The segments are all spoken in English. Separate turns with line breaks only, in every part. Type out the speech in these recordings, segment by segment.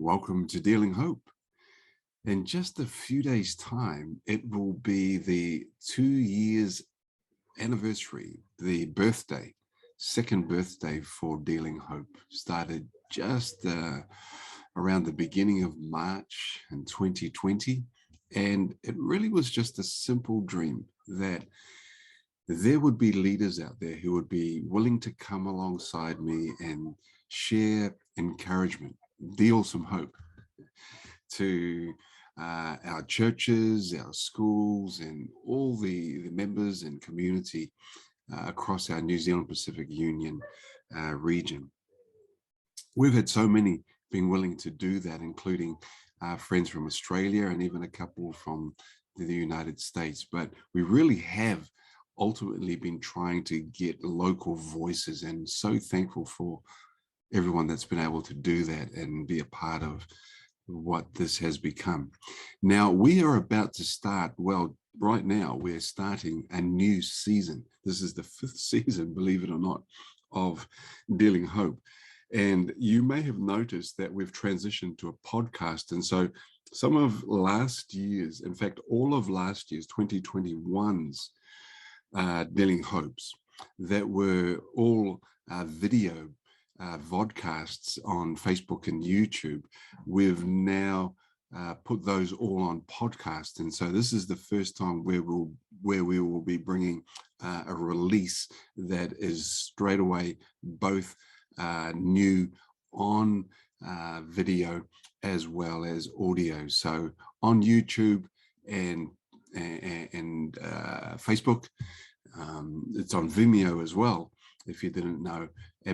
Welcome to Dealing Hope. In just a few days' time, it will be the 2 years anniversary, the birthday, second birthday for Dealing Hope. Started just around the beginning of March in 2020. And it really was just a simple dream that there would be leaders out there who would be willing to come alongside me and share encouragement, deal some hope to our churches, our schools, and all the members and community across our New Zealand Pacific Union region. We've had so many being willing to do that, including friends from Australia and even a couple from the United States. But we really have ultimately been trying to get local voices, and so thankful for everyone that's been able to do that and be a part of what this has become. Now, we are about to start, well, right now, we're starting a new season. This is the 5th season, believe it or not, of Dealing Hope. And you may have noticed that we've transitioned to a podcast. And so some of last year's, in fact, all of last year's 2021's Dealing Hopes that were all video vodcasts on Facebook and YouTube, we've now put those all on podcast. And so this is the first time where we will be bringing a release that is straight away both new on video as well as audio. So on YouTube and Facebook, it's on Vimeo as well, if you didn't know.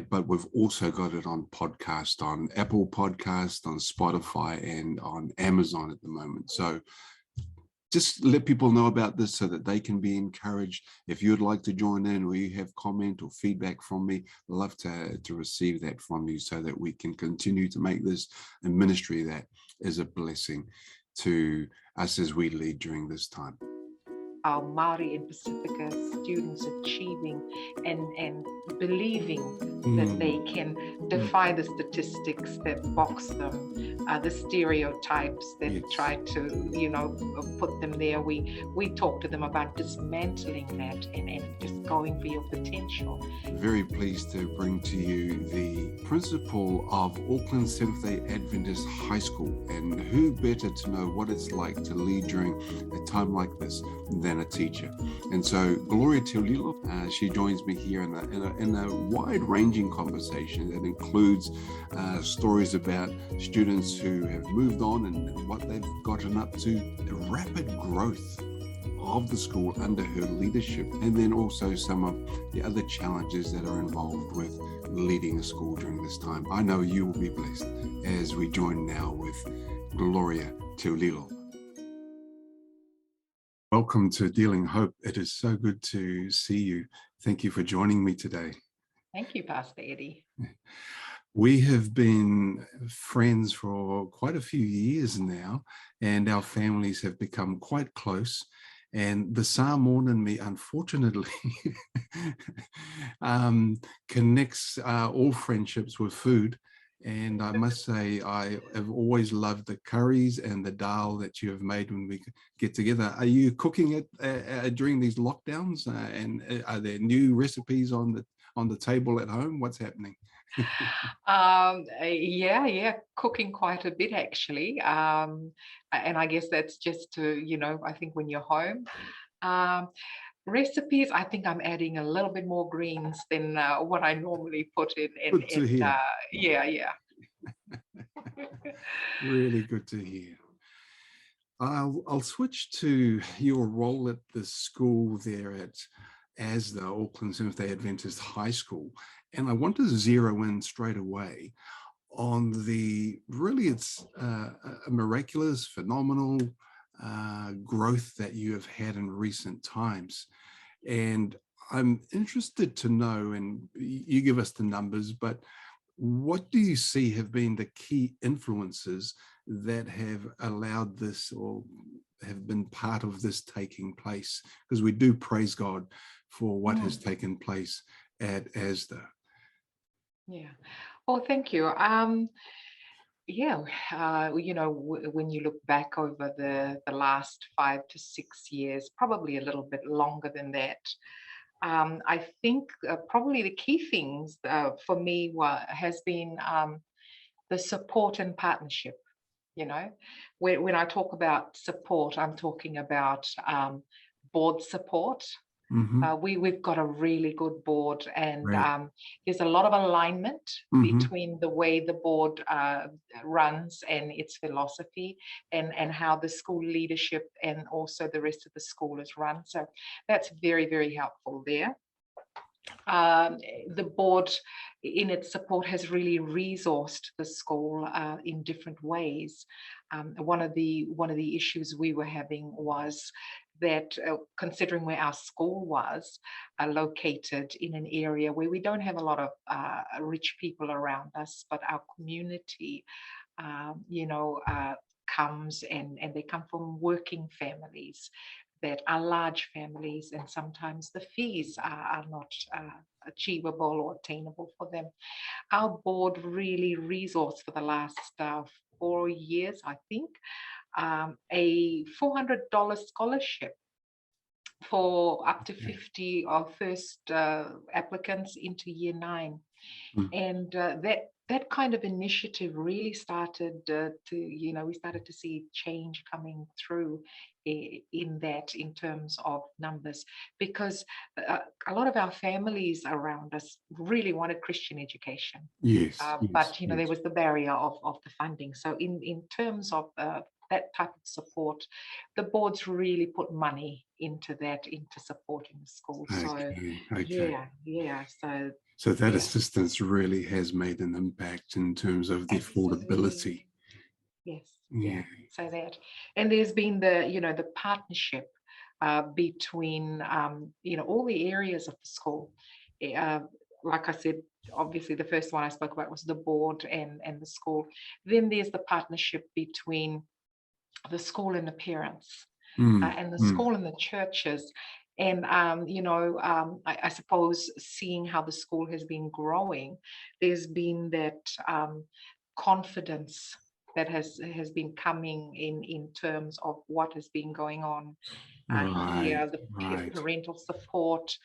But we've also got it on podcast, on Apple Podcast, on Spotify, and on Amazon at the moment. So just let people know about this so that they can be encouraged. If you'd like to join in or you have comment or feedback from me, I'd love to receive that from you so that we can continue to make this a ministry that is a blessing to us as we lead during this time.
Our Maori and Pacifica students achieving and believing that they can defy the statistics that box them, the stereotypes that try to, put them there. We talk to them about dismantling that and just going for your potential.
Very pleased to bring to you the principal of Auckland Seventh-day Adventist High School, and who better to know what it's like to lead during a time like this than a teacher. And so Gloria Teulilo, she joins me here in a wide-ranging conversation that includes stories about students who have moved on and what they've gotten up to, the rapid growth of the school under her leadership, and then also some of the other challenges that are involved with leading a school during this time. I know you will be blessed as we join now with Gloria Teulilo. Welcome to Dealing Hope. It is so good to see you. Thank you for joining me today.
Thank you, Pastor Eddie.
We have been friends for quite a few years now, and our families have become quite close. And the Samoan in me, unfortunately, connects all friendships with food. And I must say, I have always loved the curries and the dal that you have made when we get together. Are you cooking it during these lockdowns? And are there new recipes on the table at home? What's happening?
Yeah, cooking quite a bit actually. And I guess that's just to, I think when you're home. Recipes, I think I'm adding a little bit more greens than what I normally put in.
Good to hear.
Yeah.
Really good to hear. I'll switch to your role at the school there at ASDA, Auckland Seventh-day Adventist High School. And I want to zero in straight away on it's a miraculous, phenomenal growth that you have had in recent times. And I'm interested to know, and you give us the numbers, but what do you see have been the key influences that have allowed this or have been part of this taking place? Because we do praise God for what has taken place at ASDA.
Yeah. Oh, thank you. Yeah, when you look back over the last 5 to 6 years, probably a little bit longer than that, I think probably the key things for me has been the support and partnership. You know, when I talk about support, I'm talking about board support.
Mm-hmm.
We've got a really good board, and
Right.
there's a lot of alignment
Mm-hmm.
between the way the board runs and its philosophy, and how the school leadership and also the rest of the school is run. So that's very, very helpful there. um, the board in its support has really resourced the school in different ways. One of the issues we were having was that considering where our school was located in an area where we don't have a lot of rich people around us, but our community, comes and they come from working families that are large families, and sometimes the fees are not achievable or attainable for them. Our board really resourced for the last 4 years, I think, a $400 scholarship for up to
Okay.
50 of first applicants into year 9.
Mm.
And that kind of initiative really started we started to see change coming through in that, in terms of numbers, because a lot of our families around us really wanted Christian education.
Yes, yes,
But there
yes.
was the barrier of the funding. So in terms of that type of support, the boards really put money into that, into supporting the school. So
Okay, okay.
yeah. So
So that
yeah,
assistance really has made an impact in terms of the
absolutely.
affordability.
Yes,
Yeah.
yeah. So that, and there's been the partnership between all the areas of the school. Uh, like I said, obviously the first one I spoke about was the board and the school. Then there's the partnership between the school and the parents,
Mm,
and the
mm.
school and the churches. And I suppose, seeing how the school has been growing, there's been that confidence that has been coming in terms of what has been going on
Right,
here, the
right.
parental support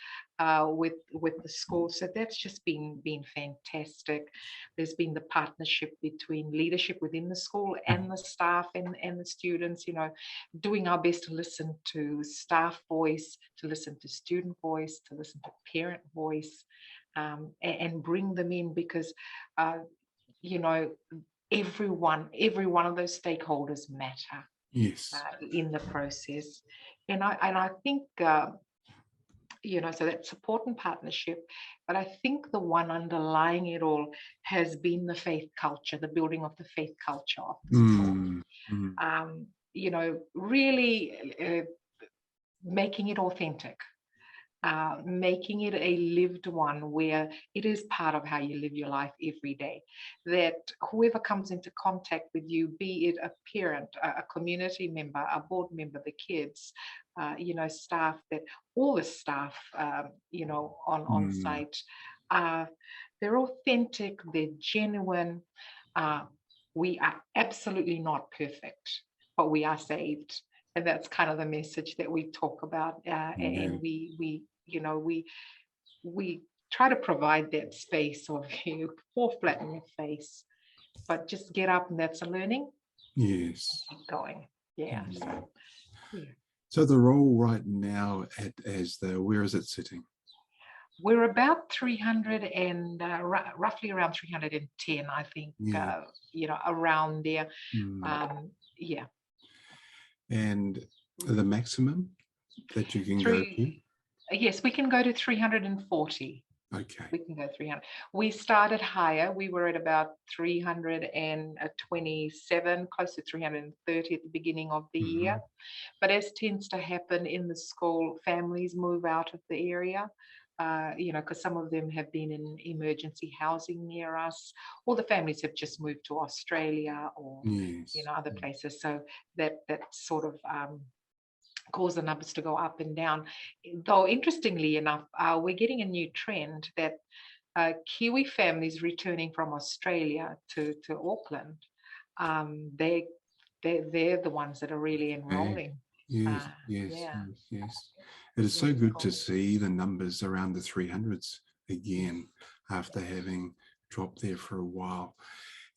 with the school. So that's just been fantastic. There's been the partnership between leadership within the school and the staff and the students, doing our best to listen to staff voice, to listen to student voice, to listen to parent voice, and bring them in, because you know every one of those stakeholders matter
Yes.
in the process. And I think so that's support and partnership. But I think the one underlying it all has been the faith culture, the building of the faith culture of the school.
Mm, mm.
Really making it authentic, making it a lived one, where it is part of how you live your life every day. That whoever comes into contact with you, be it a parent, a community member, a board member, the kids, staff, that all the staff, on
Mm.
site, uh, they're authentic, they're genuine. Uh, we are absolutely not perfect, but we are saved. And that's kind of the message that we talk about,
Yeah.
and we try to provide that space of fall flat in your face, but just get up, and that's a learning.
Yes.
Keep going. Yeah.
Mm.
So yeah,
So the role right now where is it sitting?
we're about 300 and roughly around 310, I think.
Yeah.
Around there.
Mm.
Yeah.
And the maximum that you can go to?
Three. Yes, we can go to 340.
Okay.
We can go 300. We started higher. We were at about 327, close to 330 at the beginning of the
Mm-hmm.
year. But as tends to happen in the school, families move out of the area. Because some of them have been in emergency housing near us, or the families have just moved to Australia, or
Yes.
other places. So that sort of cause the numbers to go up and down. Though interestingly enough, we're getting a new trend that Kiwi families returning from Australia to Auckland they they're the ones that are really enrolling.
Yes, yes,
Yeah,
yes, yes. It is so
yes,
good to see the numbers around the 300s again after having dropped there for a while.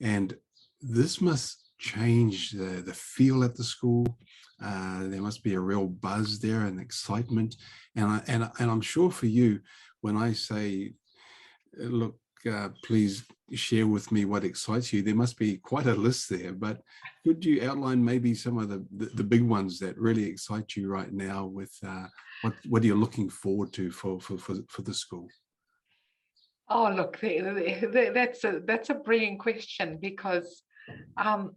And this must change the feel at the school. There must be a real buzz there and excitement. And I'm sure for you, when I say, look, please share with me what excites you, there must be quite a list there. But could you outline maybe some of the big ones that really excite you right now with what you're looking forward to for the school?
Oh, look, that's a brilliant question because, um,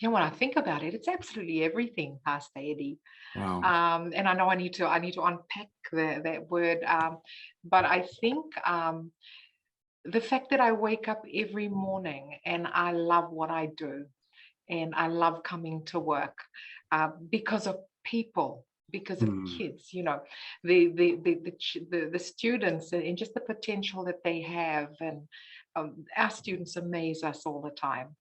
when I think about it, it's absolutely everything, Pastor Eddie.
Wow.
And I know I need to unpack that word, but I think, the fact that I wake up every morning and I love what I do, and I love coming to work, because of people, because of
Mm,
kids, the students, and just the potential that they have, and our students amaze us all the time.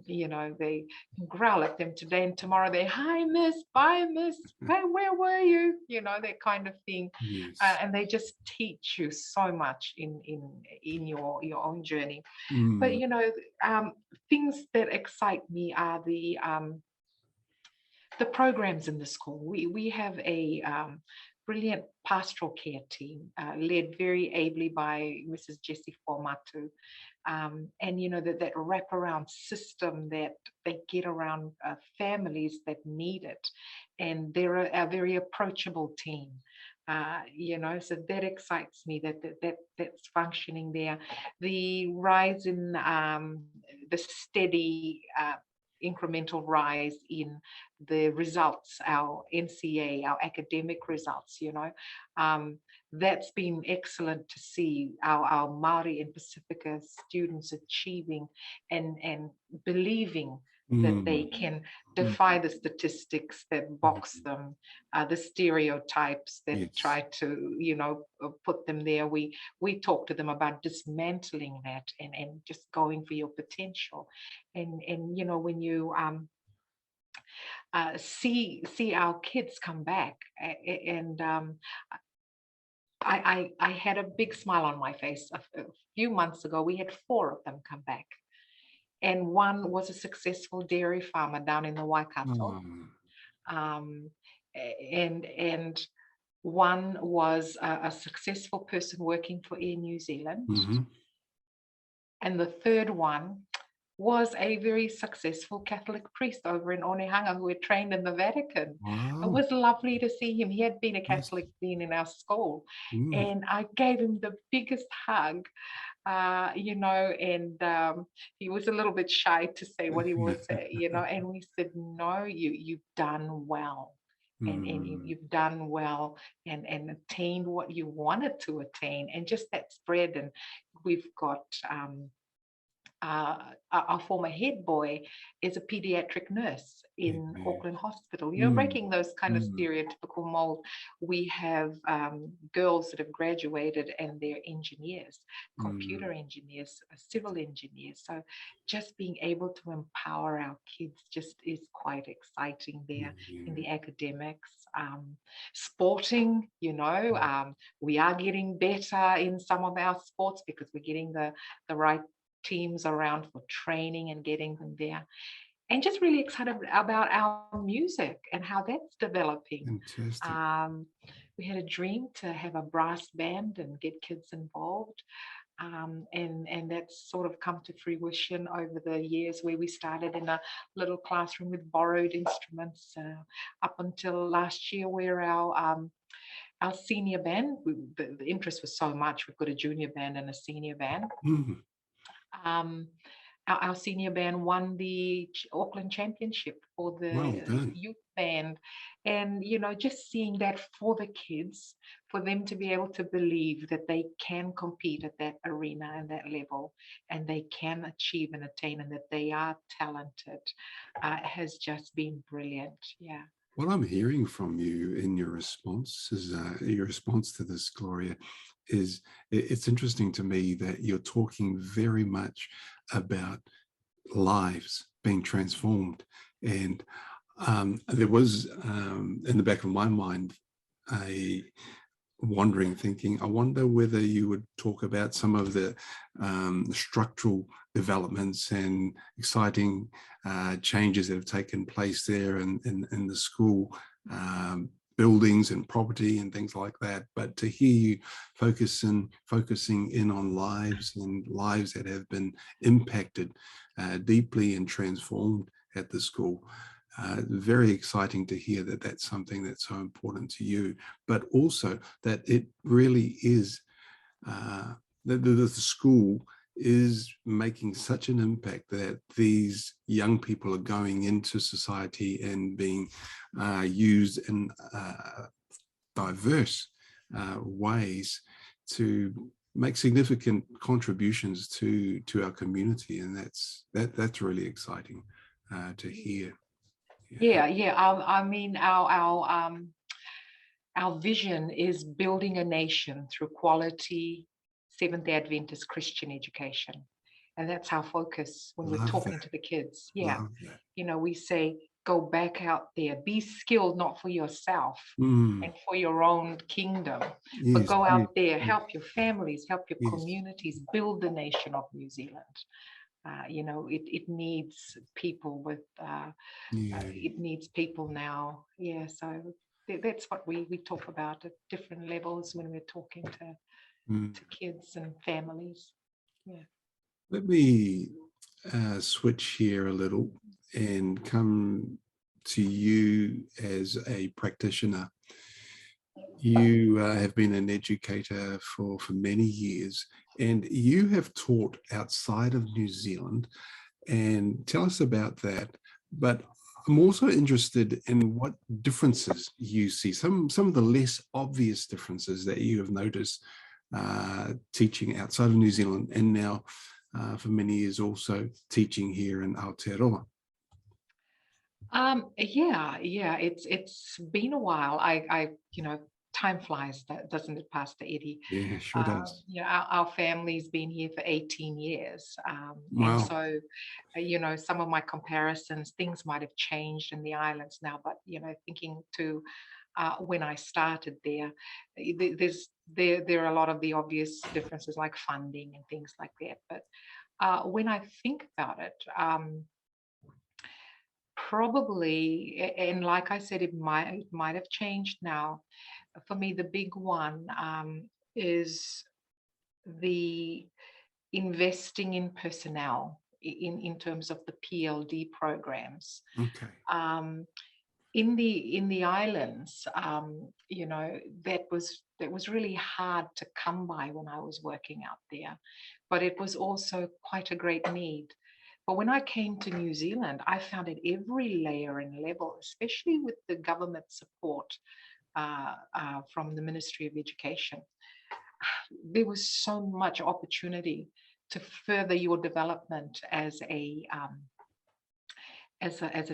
They growl at them today, and tomorrow they, hi miss, bye miss, hey, where were you? That kind of thing.
yes.
And they just teach you so much in your own journey. But
Mm,
things that excite me are the programs in the school. We have a brilliant pastoral care team, led very ably by Mrs. Jessie Formatu. And that wraparound system that they get around families that need it, and they're a very approachable team. So that excites me, that's functioning there. The rise in the steady incremental rise in the results, our NCA, our academic results, that's been excellent to see our Maori and Pacifica students achieving and believing that they
mm,
can
mm,
defy the statistics that box
mm,
them, the stereotypes that
yes.
try to, put them there. We talk to them about dismantling that, and just going for your potential. And when you see our kids come back, and I had a big smile on my face. A few months ago, we had 4 of them come back, and one was a successful dairy farmer down in the Waikato,
Um,
um, and one was a successful person working for Air New Zealand,
mhm.
and the third one was a very successful Catholic priest over in Onehunga who had trained in the Vatican. It
Wow.
was lovely to see him. He had been a
Yes.
Catholic dean in our school,
Mm.
and I gave him the biggest hug, and he was a little bit shy to say what he was, and we said, no, you've done well. And
Mm.
you've done well, and attained what you wanted to attain, and just that spread. And we've got our former head boy is a pediatric nurse in
Amen.
Auckland Hospital,
Mm.
breaking those kind of
Mm.
stereotypical mold. We have girls that have graduated and they're engineers,
Mm.
computer engineers, civil engineers. So just being able to empower our kids just is quite exciting there in
Yeah.
the academics. Sporting, we are getting better in some of our sports because we're getting the right teams around for training and getting them there. And just really excited about our music and how that's developing.
Fantastic.
Um, we had a dream to have a brass band and get kids involved. And that's sort of come to fruition over the years, where we started in a little classroom with borrowed instruments, up until last year, where our senior band, the interest was so much, we've got a junior band and a senior band.
Mm.
um, our senior band won the Auckland Championship for
Well
the
done.
youth band. And, just seeing that for the kids, for them to be able to believe that they can compete at that arena and that level, and they can achieve and attain, and that they are talented, has just been brilliant. Yeah.
What I'm hearing from you in your response is your response to this, Gloria, is it's interesting to me that you're talking very much about lives being transformed. And there was in the back of my mind a wondering, thinking, I wonder whether you would talk about some of the structural developments and exciting changes that have taken place there in the school buildings and property and things like that. But to hear you focusing in on lives and lives that have been impacted deeply and transformed at the school. Very exciting to hear that that's something that's so important to you, but also that it really is that the school is making such an impact that these young people are going into society and being used in diverse ways to make significant contributions to our community, and that's really exciting to hear.
Yeah. I mean, our vision is building a nation through quality Seventh-day Adventist Christian education. And that's our focus when we're
Love
talking
that.
to the kids. Yeah.
Love that.
You know, we say, go back out there, be skilled, not for yourself and for your own kingdom, but
Yes,
go
yes,
out there,
yes,
help your families, help your
yes,
communities, build the nation of New Zealand. You know, it needs people with,
yeah.
it needs people now. Yeah. So that's what we talk about at different levels when we're talking
Mm.
to kids and families. Yeah.
Let me switch here a little and come to you as a practitioner. You have been an educator for many years, and you have taught outside of New Zealand. And tell us about that. But I'm also interested in what differences you see, some of the less obvious differences that you have noticed teaching outside of New Zealand, and now for many years also teaching here in Aotearoa.
Yeah. It's been a while. You know, time flies, doesn't it, Pastor Eddie?
Yeah, sure does.
You know, our family's been here for 18 years. And
Wow.
so, you know, some of my comparisons, things might have changed in the islands now, but, you know, thinking to when I started there, there are a lot of the obvious differences like funding and things like that. But when I think about it, probably, and like I said, it might have changed now. For me, the big one is the investing in personnel in terms of the PLD programs.
Okay.
Um, in the islands, you know, that was really hard to come by when I was working out there, but it was also quite a great need. But when I came to New Zealand, I found at every layer and level, especially with the government support from the Ministry of Education, there was so much opportunity to further your development as a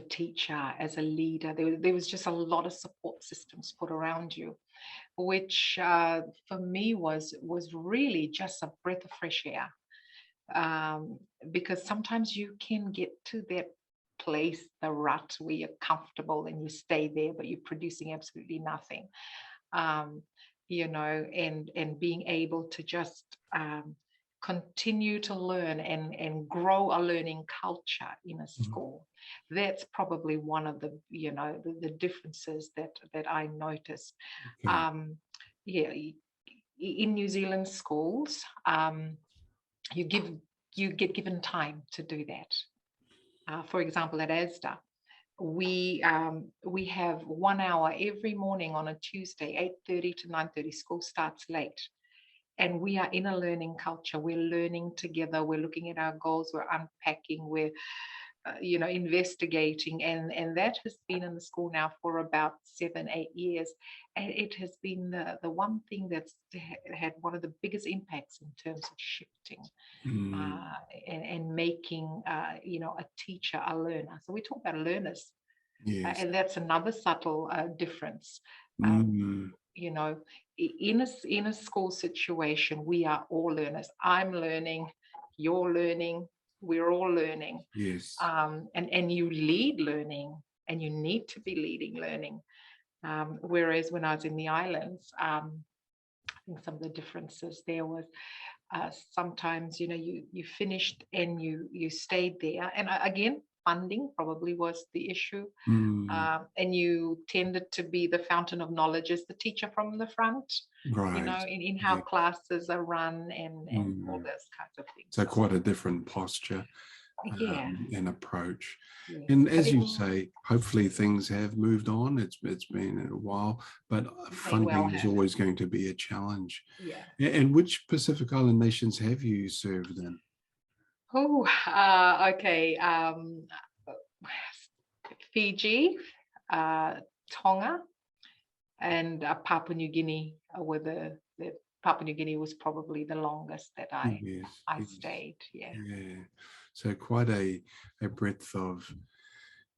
teacher, as a leader. There was just a lot of support systems put around you, which for me was really just a breath of fresh air. Because sometimes you can get to that place, the rut, where you're comfortable and you stay there, but you're producing absolutely nothing. Um, you know, and being able to just continue to learn and grow a learning culture in a
Mhm.
school. That's probably one of the, you know, the differences that I noticed.
Okay.
Um, yeah, in New Zealand schools, you give you get given time to do that. For example, at ASDA, we have 1 hour every morning on a Tuesday, 8:30 to 9:30. School starts late, and we are in a learning culture. We're learning together. We're looking at our goals. We're unpacking. We're you know, investigating, and that has been in the school now for about 7-8 years, and it has been the one thing that's had one of the biggest impacts in terms of shifting
Mm.
uh, and making you know, a teacher a learner. So we talk about learners,
Yes.
and that's another subtle difference. Um,
Mm.
you know, in a school situation, we are all learners. I'm learning, you're learning. We're all learning.
Yes.
And you lead learning, and you need to be leading learning. Whereas when I was in the islands, I think some of the differences there was sometimes, you finished and you stayed there. And again, funding probably was the issue. And you tended to be the fountain of knowledge as the teacher from the front,
Right.
in how classes are run and all those kinds of things.
So quite a different posture and approach.
Yeah.
And as you say, hopefully things have moved on. It's been a while, but funding is always going to be a challenge.
Yeah.
And which Pacific Island nations have you served in?
Oh, okay. Fiji, Tonga, and Papua New Guinea were the Papua New Guinea was probably the longest that I stayed. Yeah.
So quite a breadth of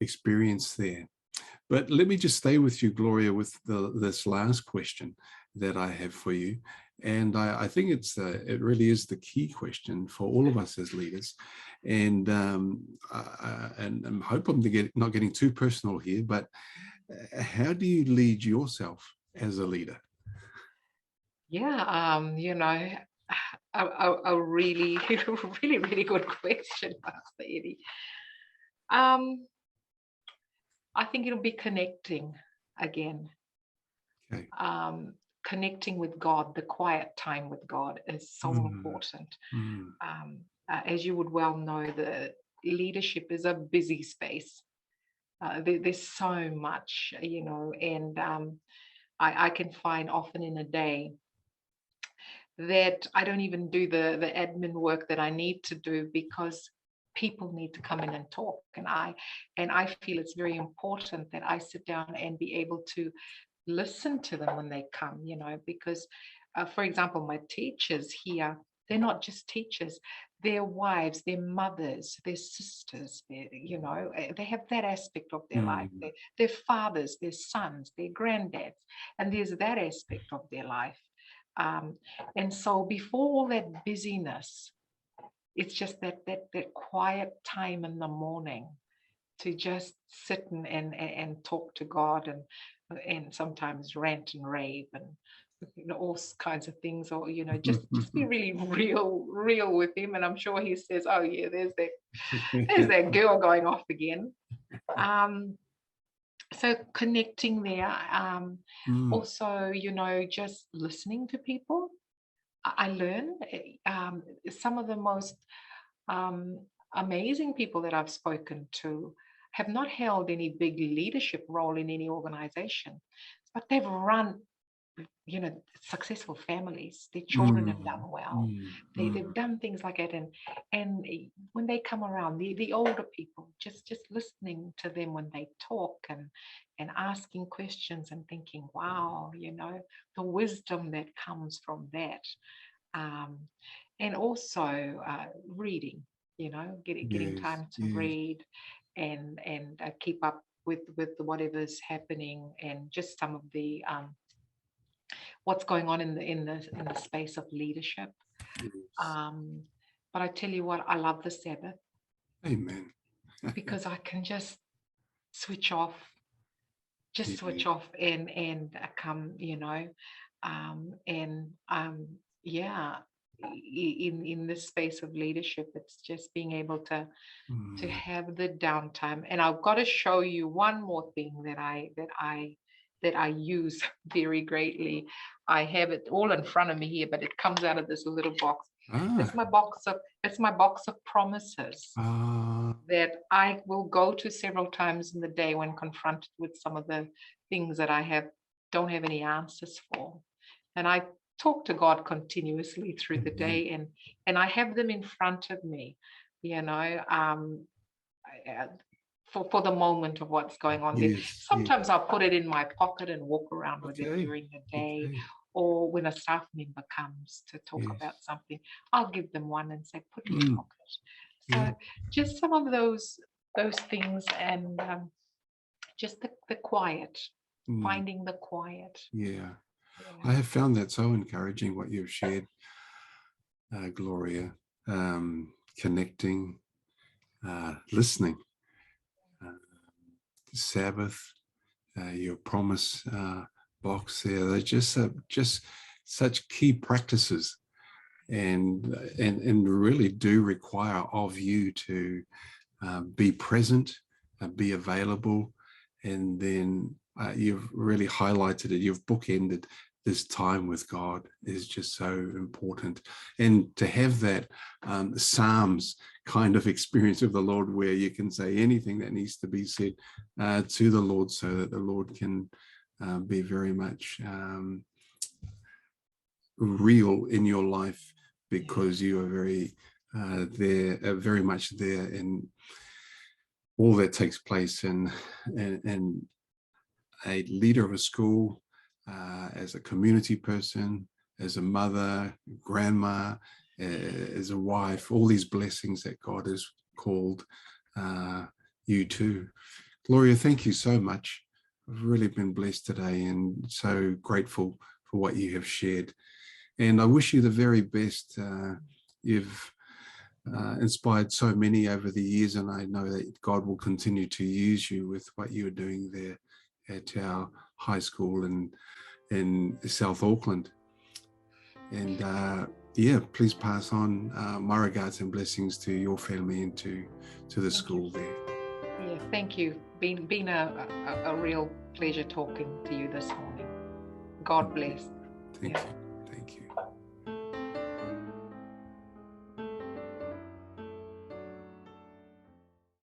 experience there. But let me just stay with you, Gloria, with this last question that I have for you. And I think it really is the key question for all of us as leaders. And I hope I'm not getting too personal here, but how do you lead yourself as a leader?
Yeah, a really, really, really good question, Pastor Eddie. I think it'll be connecting again.
Okay.
Connecting with God, the quiet time with God is so important. As you would well know, the leadership is a busy space. There's so much, and I can find often in a day that I don't even do the admin work that I need to do because people need to come in and talk. And I feel it's very important that I sit down and be able to listen to them when they come, because, for example, my teachers here, they're not just teachers, they're wives, they're mothers, they're sisters, they have that aspect of their life. They're fathers, their sons, their granddads, and there's that aspect of their life. And so before all that busyness, it's just that quiet time in the morning to just sit and talk to God and sometimes rant and rave and all kinds of things, or just be really real with him. And I'm sure he says, oh yeah, there's that girl going off again. So connecting there, also just listening to people. I learn some of the most amazing people that I've spoken to have not held any big leadership role in any organization, but they've run successful families. Their children have done well. They've done things like that. And when they come around, the older people, just listening to them when they talk and asking questions and thinking, wow, the wisdom that comes from that. And also reading, getting time to read and keep up with whatever's happening, and just some of the what's going on in the space of leadership. But I tell you what, I love the Sabbath.
Amen.
Because I can just switch off, and come, in this space of leadership, it's just being able to have the downtime. And I've got to show you one more thing that I use very greatly. I have it all in front of me here, but it comes out of this little box. It's my box of promises that I will go to several times in the day when confronted with some of the things that I don't have any answers for. And I talk to God continuously through the day, and I have them in front of me, for the moment of what's going on there. Sometimes I'll put it in my pocket and walk around with it during the day. Or when a staff member comes to talk about something, I'll give them one and say, put it in your pocket. So just some of those things, and just the quiet, finding the quiet.
I have found that so encouraging, what you've shared, Gloria, connecting, listening. Sabbath, your promise box there, they're just such key practices, and really do require of you to be present, be available, and then you've really highlighted it. You've bookended this time with God is just so important, and to have that Psalms kind of experience of the Lord, where you can say anything that needs to be said to the Lord, so that the Lord can be very much real in your life, because you are very very much there in all that takes place, and a leader of a school, as a community person, as a mother, grandma, as a wife, all these blessings that God has called you to. Gloria, thank you so much. I've really been blessed today, and so grateful for what you have shared. And I wish you the very best. You've inspired so many over the years, and I know that God will continue to use you with what you're doing there at our high school in South Auckland. And please pass on my regards and blessings to your family and to the school there.
Yeah, thank you. Been a real pleasure talking to you this morning. God bless.
Thank you. Thank you.